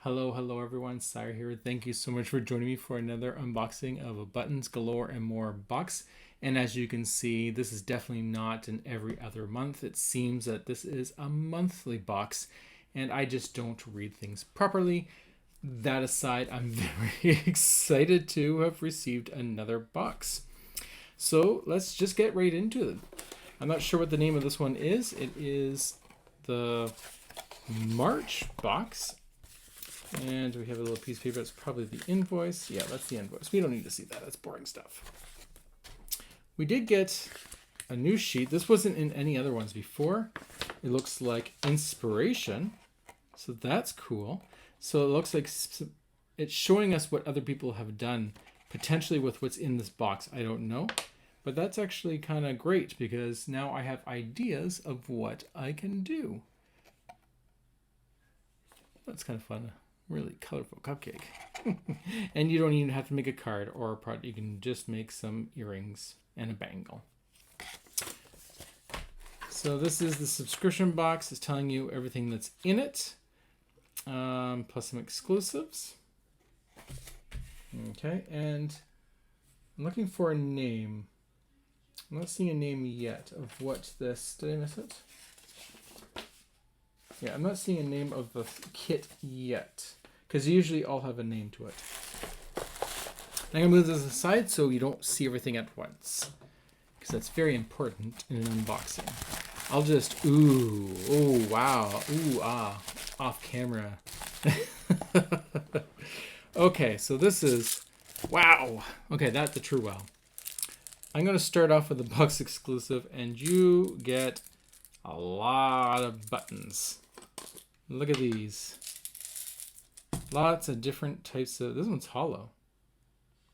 Hello everyone, Sire here. Thank you so much for joining me for another unboxing of a Buttons Galore and More box. And as you can see, this is definitely not an every other month. It seems that this is a monthly box and I just don't read things properly. That aside, I'm very excited to have received another box. So let's just get right into it. I'm not sure what the name of this one is. It is the March box. And we have a little piece of paper. It's probably the invoice. Yeah, that's the invoice. We don't need to see that. That's boring stuff. We did get a new sheet. This wasn't in any other ones before. It looks like inspiration. So that's cool. So it looks like it's showing us what other people have done, potentially with what's in this box. I don't know. But that's actually kind of great because now I have ideas of what I can do. That's kind of fun. Really colorful cupcake. And you don't even have to make a card or a product. You can just make some earrings and a bangle. So this is the subscription box. It's telling you everything that's in it, plus some exclusives. Okay, and I'm looking for a name. I'm not seeing a name yet of what this. Did I miss it? Yeah, I'm not seeing a name of the kit yet, because usually all have a name to it. I'm going to move this aside so you don't see everything at once, because that's very important in an unboxing. I'll just, oh, wow, off camera. Okay, so this is, wow. Okay, that's the true wow. I'm going to start off with the box exclusive, and you get a lot of buttons. Look at these. Lots of different types of... This one's hollow.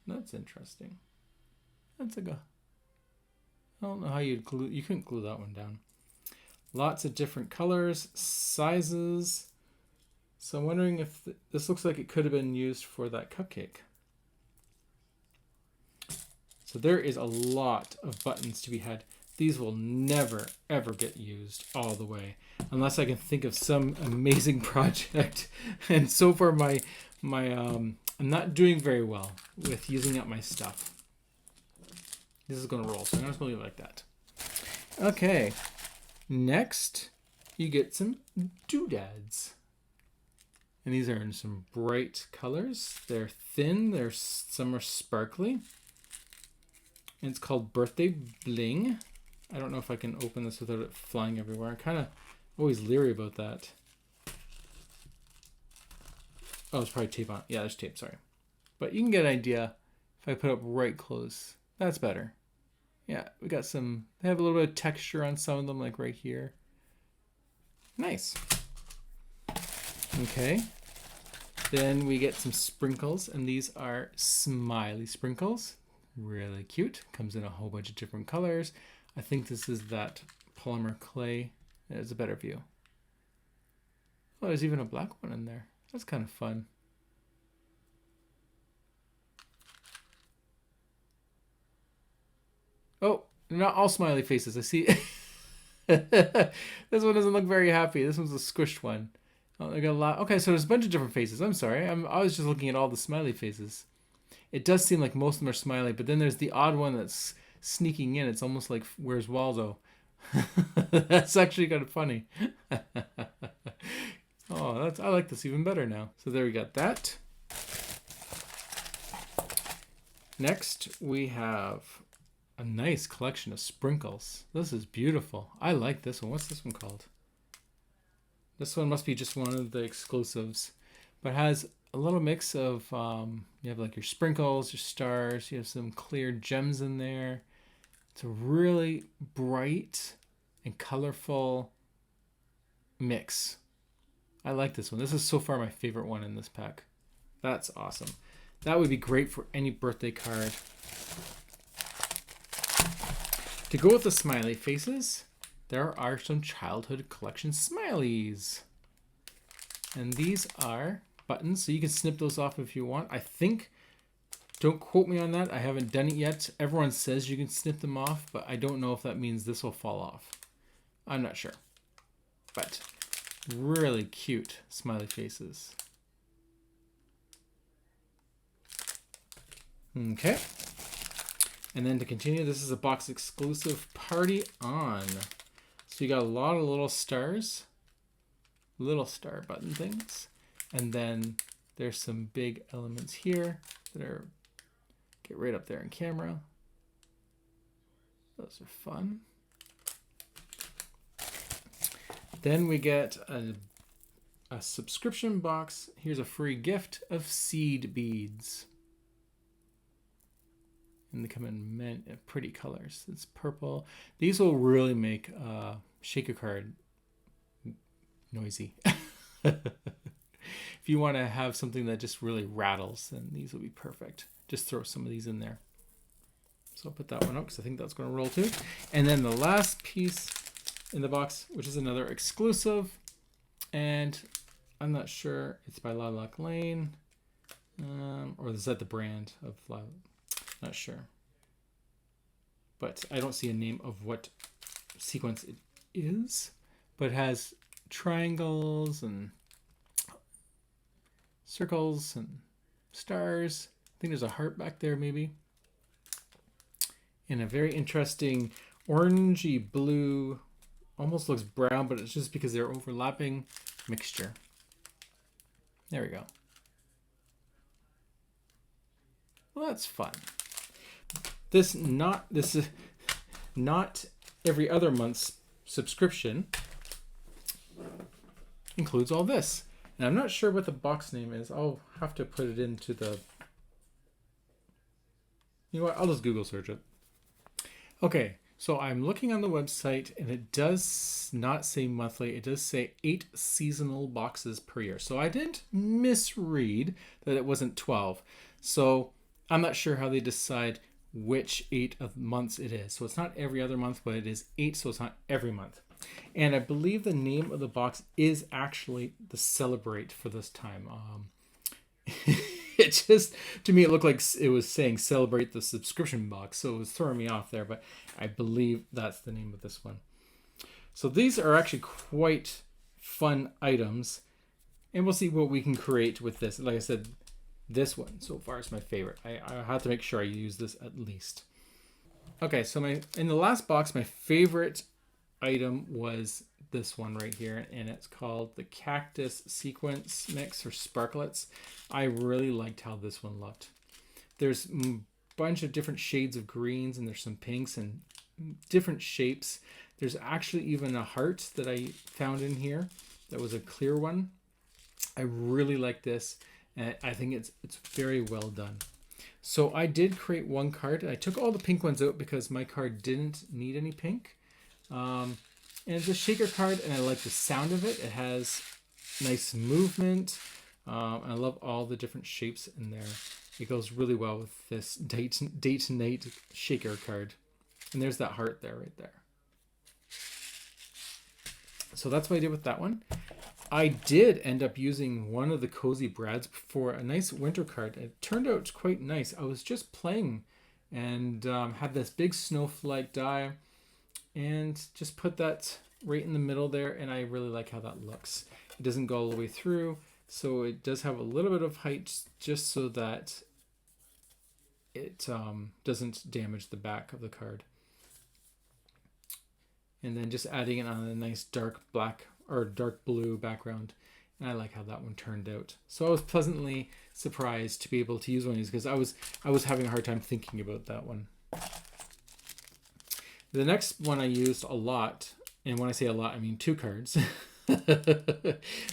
That's interesting. That's like a... I don't know how you'd glue... You couldn't glue that one down. Lots of different colors, sizes. So I'm wondering if... This looks like it could have been used for that cupcake. So there is a lot of buttons to be had. These will never, ever get used all the way unless I can think of some amazing project. And so far, I'm not doing very well with using up my stuff. This is going to roll, so I'm going to leave it like that. Okay, next you get some doodads. And these are in some bright colors. They're thin, some are sparkly. And it's called Birthday Bling. I don't know if I can open this without it flying everywhere. I'm kind of always leery about that. Oh, there's probably tape on. Yeah, there's tape, sorry. But you can get an idea if I put up right close. That's better. Yeah, we got some, they have a little bit of texture on some of them, like right here. Nice. Okay. Then we get some sprinkles, and these are smiley sprinkles. Really cute. Comes in a whole bunch of different colors. I think this is that polymer clay. There's a better view. Oh, there's even a black one in there. That's kind of fun. Oh, not all smiley faces. I see. This one doesn't look very happy. This one's a squished one. Oh, they got a lot. Okay, so there's a bunch of different faces. I'm sorry. I was just looking at all the smiley faces. It does seem like most of them are smiley, but then there's the odd one that's sneaking in. It's almost like Where's Waldo? That's actually kind of funny. Oh, I like this even better now. So there we got that. Next, we have a nice collection of sprinkles. This is beautiful. I like this one. What's this one called? This one must be just one of the exclusives, but it has a little mix of, you have like your sprinkles, your stars, you have some clear gems in there. It's a really bright and colorful mix. I like this one. This is so far my favorite one in this pack. That's awesome. That would be great for any birthday card. To go with the smiley faces, there are some childhood collection smileys. And these are buttons, so you can snip those off if you want. I think, don't quote me on that, I haven't done it yet. Everyone says you can snip them off, but I don't know if that means this will fall off. I'm not sure. But really cute smiley faces. Okay. And then to continue, this is a box exclusive Party On. So you got a lot of little stars, little star button things. And then there's some big elements here that are, get right up there in camera. Those are fun. Then we get a subscription box. Here's a free gift of seed beads. And they come in pretty colors. It's purple. These will really make shaker card noisy. If you want to have something that just really rattles, then these will be perfect. Just throw some of these in there. So I'll put that one up because I think that's going to roll too. And then the last piece in the box, which is another exclusive. And I'm not sure. It's by Lilac Lane. Or is that the brand of Lilac? Not sure. But I don't see a name of what sequence it is. But it has triangles and circles and stars. I think there's a heart back there maybe. And a very interesting orangey blue, almost looks brown, but it's just because they're overlapping mixture. There we go. Well, that's fun. This is not every other month's subscription includes all this. And I'm not sure what the box name is. I'll have to put it into the... You know what? I'll just Google search it. Okay, so I'm looking on the website and it does not say monthly. It does say 8 seasonal boxes per year. So I didn't misread that it wasn't 12. So I'm not sure how they decide which 8 of months it is. So it's not every other month, but it is 8, so it's not every month. And I believe the name of the box is actually the Celebrate for this time. It just, to me, it looked like it was saying Celebrate the subscription box, so it was throwing me off there, but I believe that's the name of this one. So these are actually quite fun items, and we'll see what we can create with this. Like I said, this one so far is my favorite. I have to make sure I use this at least. Okay, so in the last box, my favorite item was this one right here, and it's called the Cactus Sequence Mix or Sparklets. I really liked how this one looked. There's a bunch of different shades of greens, and there's some pinks and different shapes. There's actually even a heart that I found in here that was a clear one. I really like this, and I think it's very well done. So I did create one card. I took all the pink ones out because my card didn't need any pink. And it's a shaker card, and I like the sound of it. It has nice movement. I love all the different shapes in there. It goes really well with this date night shaker card. And there's that heart there, right there. So that's what I did with that one. I did end up using one of the Cozy Brads for a nice winter card. It turned out quite nice. I was just playing and had this big snowflake die and just put that right in the middle there, and I really like how that looks. It doesn't go all the way through, so it does have a little bit of height just so that it doesn't damage the back of the card. And then just adding it on a nice dark black or dark blue background. And I like how that one turned out. So I was pleasantly surprised to be able to use one of these because I was having a hard time thinking about that one. The next one I used a lot, and when I say a lot, I mean 2 cards,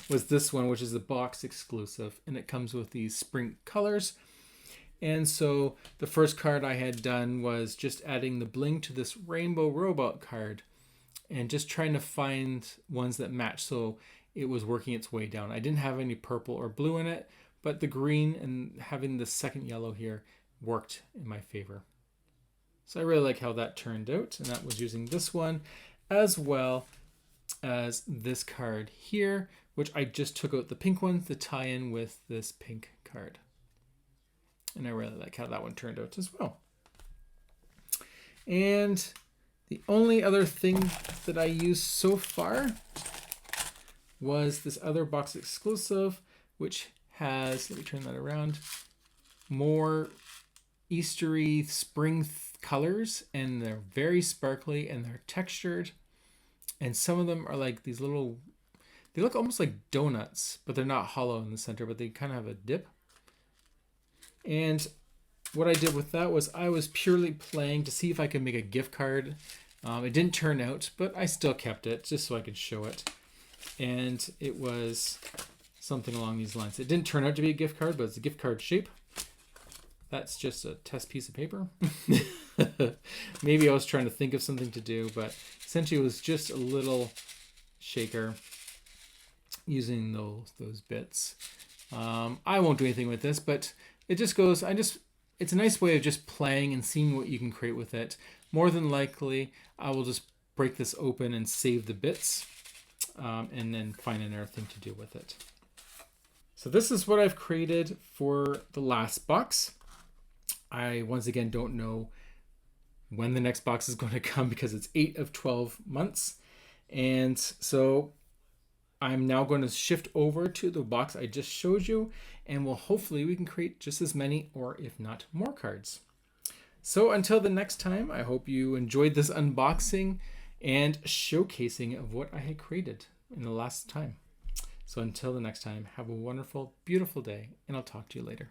was this one, which is a box exclusive, and it comes with these spring colors. And so the first card I had done was just adding the bling to this rainbow robot card and just trying to find ones that match. So it was working its way down. I didn't have any purple or blue in it, but the green and having the second yellow here worked in my favor. So I really like how that turned out, and that was using this one as well as this card here, which I just took out the pink ones to tie in with this pink card. And I really like how that one turned out as well. And the only other thing that I used so far was this other box exclusive, which has, let me turn that around, more Eastery spring colors, and they're very sparkly and they're textured. And some of them are like these little, they look almost like donuts, but they're not hollow in the center, but they kind of have a dip. And what I did with that was I was purely playing to see if I could make a gift card. It didn't turn out, but I still kept it just so I could show it. And it was something along these lines. It didn't turn out to be a gift card, but it's a gift card shape. That's just a test piece of paper. Maybe I was trying to think of something to do, but essentially it was just a little shaker using those bits. I won't do anything with this, but it just goes, it's a nice way of just playing and seeing what you can create with it. More than likely, I will just break this open and save the bits, and then find another thing to do with it. So this is what I've created for the last box. I, once again, don't know when the next box is going to come because it's 8 of 12 months. And so I'm now going to shift over to the box I just showed you, and hopefully we can create just as many, or if not more, cards. So until the next time, I hope you enjoyed this unboxing and showcasing of what I had created in the last time. So until the next time, have a wonderful, beautiful day, and I'll talk to you later.